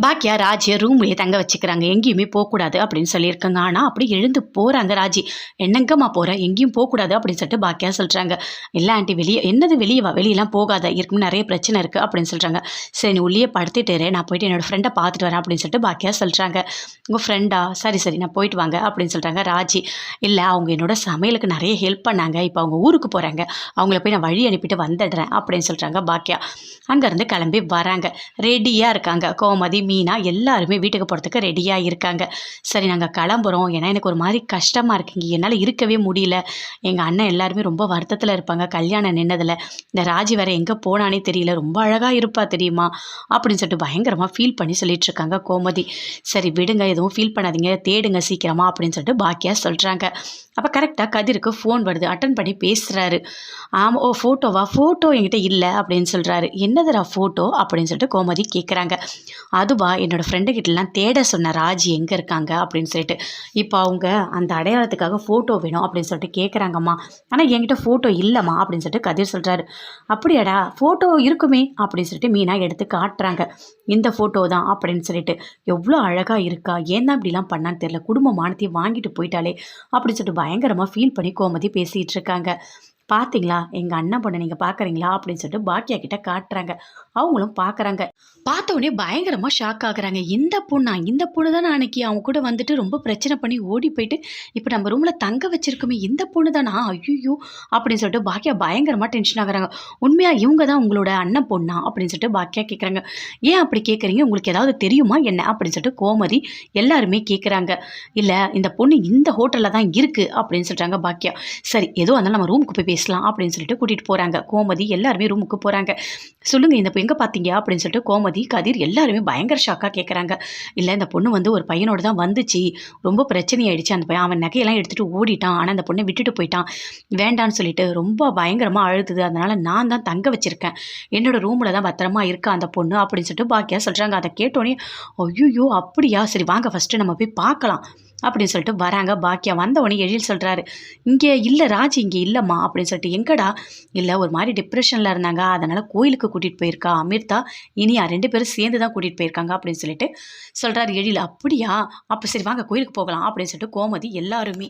பாக்கியா ராஜியை ரூம்லேயே தங்க வச்சுக்கிறாங்க. எங்கேயுமே போகக்கூடாது அப்படின்னு சொல்லியிருக்காங்க. ஆனால் அப்படி எழுந்து போகிறாங்க ராஜி. என்னங்கம்மா போகிற, எங்கேயும் போகக்கூடாது அப்படின்னு சொல்லிட்டு பாக்கியா சொல்கிறாங்க. இல்லை ஆண்டி, வெளியே என்னது வெளியே வா, வெளியெல்லாம் போகாத, இருக்கும் நிறைய பிரச்சனை இருக்குது அப்படின்னு சொல்கிறாங்க. சரி நீ உள்ளே படுத்துட்டு நான் போயிட்டு என்னோடய ஃப்ரெண்டை பார்த்துட்டு வரேன் அப்படின்னு சொல்லிட்டு பாக்கியா சொல்கிறாங்க. உங்கள் ஃப்ரெண்டா, சரி சரி நான் போயிட்டு வாங்க அப்படின்னு சொல்கிறாங்க ராஜி. இல்லை அவங்க என்னோட சமையலுக்கு நிறைய ஹெல்ப் பண்ணாங்க, இப்போ அவங்க ஊருக்கு போகிறாங்க, அவங்கள போய் நான் வழி அனுப்பிட்டு வந்துடுறேன் அப்படின்னு சொல்கிறாங்க பாக்கியா. அங்கேருந்து கிளம்பி வராங்க. ரெடியாக இருக்காங்க கோமதி, மீனா எல்லாருமே வீட்டுக்கு போகிறதுக்கு ரெடியாக இருக்காங்க. சரி நாங்கள் கிளம்புறோம், ஏன்னா எனக்கு ஒரு மாதிரி கஷ்டமாக இருக்குங்க, என்னால் இருக்கவே முடியல. எங்கள் அண்ணன் எல்லாருமே ரொம்ப வருத்தத்தில் இருப்பாங்க கல்யாணம் நின்னதில். இந்த ராஜி வேறு எங்கே போனானே தெரியல, ரொம்ப அழகாக இருப்பா தெரியுமா அப்படின்னு சொல்லிட்டு பயங்கரமாக ஃபீல் பண்ணி சொல்லிட்டு இருக்காங்க கோமதி. சரி விடுங்க, எதுவும் ஃபீல் பண்ணாதீங்க, தேடுங்க சீக்கிரமா அப்படின்னு சொல்லிட்டு பாக்கியா சொல்கிறாங்க. அப்போ கரெக்டாக கதிருக்கு ஃபோன் வருது. அட்டன் பண்ணி பேசுகிறாரு. ஆமாம், ஓ ஃபோட்டோவா, ஃபோட்டோ என்கிட்ட இல்லை அப்படின்னு சொல்கிறாரு. என்னதுடா ஃபோட்டோ அப்படின்னு சொல்லிட்டு கோமதி கேட்குறாங்க. அதுவா என்னோடய ஃப்ரெண்டுக்கிட்டலாம் தேட சொன்ன ராஜி எங்கே இருக்காங்க அப்படின்னு சொல்லிட்டு, இப்போ அவங்க அந்த அடையாளத்துக்காக ஃபோட்டோ வேணும் அப்படின்னு சொல்லிட்டு கேட்குறாங்கம்மா. ஆனால் என்கிட்ட ஃபோட்டோ இல்லைம்மா அப்படின்னு சொல்லிட்டு கதிர் சொல்கிறாரு. அப்படியாடா, ஃபோட்டோ இருக்குமே அப்படின்னு சொல்லிட்டு மீனா எடுத்து காட்டுறாங்க. இந்த ஃபோட்டோ தான் அப்படின்னு சொல்லிட்டு, எவ்வளோ அழகாக இருக்கா, ஏன் தான் இப்படிலாம் பண்ணான்னு தெரியல, குடும்ப மானத்தையும் வாங்கிட்டு போயிட்டாலே அப்படின்னு சொல்லிட்டு பயங்கரமாக ஃபீல் பண்ணி கோமதி பேசிகிட்டு இருக்காங்க. பார்த்தீங்களா எங்கள் அண்ணன் பொண்ணை நீங்கள் பார்க்குறீங்களா அப்படின்னு சொல்லிட்டு பாக்கியா கிட்ட காட்டுறாங்க. அவங்களும் பார்க்குறாங்க. பார்த்தோன்னே பயங்கரமாக ஷாக் ஆகுறாங்க. இந்த பொண்ணு தானே அன்னைக்கு அவங்க கூட வந்துட்டு ரொம்ப பிரச்சனை பண்ணி ஓடி போயிட்டு இப்போ நம்ம ரூமில் தங்க வச்சிருக்கோமே, இந்த பொண்ணு தானா, ஐயோ அப்படின்னு சொல்லிட்டு பாக்கியா பயங்கரமாக டென்ஷன் ஆகுறாங்க. உண்மையாக இவங்க தான் உங்களோட அண்ணன் பொண்ணா அப்படின்னு சொல்லிட்டு பாக்கியா கேட்குறாங்க. ஏன் அப்படி கேட்குறீங்க, உங்களுக்கு ஏதாவது தெரியுமா என்ன அப்படின்னு சொல்லிட்டு கோமதி எல்லாருமே கேட்குறாங்க. இல்லை இந்த பொண்ணு இந்த ஹோட்டலில் தான் இருக்குது அப்படின்னு சொல்கிறாங்க பாக்கியா. சரி ஏதோ அதனால் நம்ம ரூமுக்கு போய் பேசலாம் அப்படின்னு சொல்லிட்டு கூட்டிகிட்டு போகிறாங்க. கோமதி எல்லாருமே ரூமுக்கு போகிறாங்க. சொல்லுங்கள் இந்த எங்கே பார்த்தீங்க அப்படின்னு சொல்லிட்டு கோமதி, கதிர் எல்லாருமே பயங்கர ஷாக்காக கேட்குறாங்க. இல்லை இந்த பொண்ணு வந்து ஒரு பையனோடு தான் வந்துச்சு, ரொம்ப பிரச்சனை ஆயிடுச்சு, அந்த பையன் அவன் நகையெல்லாம் எடுத்துகிட்டு ஓடிட்டான், ஆனால் அந்த பொண்ணை விட்டுட்டு போயிட்டான், வேண்டான்னு சொல்லிட்டு ரொம்ப பயங்கரமாக அழுதுது, அதனால் நான் தான் தங்க வச்சுருக்கேன், என்னோடய ரூமில் தான் பத்திரமா இருக்கா அந்த பொண்ணு அப்படின்னு சொல்லிட்டு பாக்கியா சொல்கிறாங்க. அதை கேட்டோன்னே ஐயோ அப்படியா, சரி வாங்க ஃபஸ்ட்டு நம்ம போய் பார்க்கலாம் அப்படின்னு சொல்லிட்டு வராங்க. பாக்கியா வந்தவொடனே எழில் சொல்கிறாரு, இங்கே இல்லை ராஜி, இங்கே இல்லைம்மா அப்படின்னு சொல்லிட்டு. எங்கடா, இல்லை ஒரு மாதிரி டிப்ரெஷனில் இருந்தாங்க, அதனால் கோயிலுக்கு கூட்டிகிட்டு போயிருக்கா அமிர்தா, இனியா 2 பேரும் சேர்ந்து தான் கூட்டிகிட்டு போயிருக்காங்க அப்படின்னு சொல்லிட்டு சொல்கிறாரு எழில். அப்படியா, அப்போ சரி வாங்க கோயிலுக்கு போகலாம் அப்படின்னு சொல்லிட்டு கோமதி எல்லாருமே